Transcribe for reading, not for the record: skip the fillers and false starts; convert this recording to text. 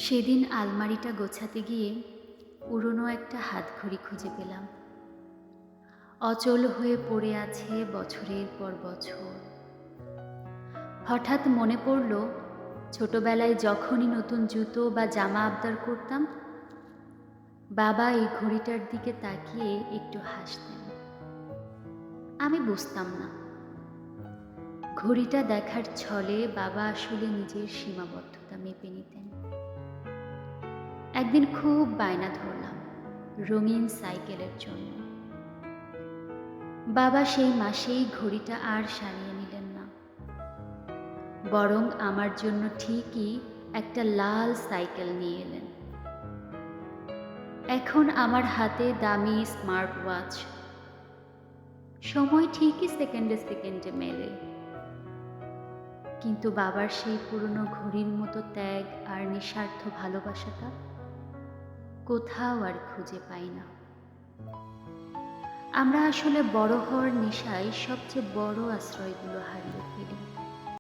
সেদিন আলমারিটা গোছাতে গিয়ে পুরনো একটা হাতঘড়ি খুঁজে পেলাম। অচল হয়ে পড়ে আছে বছরের পর বছর। হঠাৎ মনে পড়ল, ছোটবেলায় যখনই নতুন জুতো বা জামা আবদার করতাম, বাবা এই ঘড়িটার দিকে তাকিয়ে একটু হাসতেন। আমি বুঝতাম না, ঘড়িটা দেখার ছলে বাবা আসলে নিজের সীমাবদ্ধতা মেপে নিতেন। একদিন খুব বায়না ধরলাম রঙিন সাইকেলের জন্য। বাবা সেই মাসেই ঘড়িটা আর সারিয়ে নিলেন না, বরং আমার জন্য ঠিকই একটা লাল সাইকেল নিয়ে এলেন। এখন আমার হাতে দামি স্মার্ট ওয়াচ, সময় ঠিকই সেকেন্ডে সেকেন্ডে মেলে, কিন্তু বাবার সেই পুরনো ঘড়ির মতো ত্যাগ আর নিঃস্বার্থ ভালোবাসাটা কোথাও আর খুঁজে পাই না। আমরা আসলে বড় হওয়ার নেশায় সবচেয়ে বড় আশ্রয়গুলো হারিয়ে ফেলি।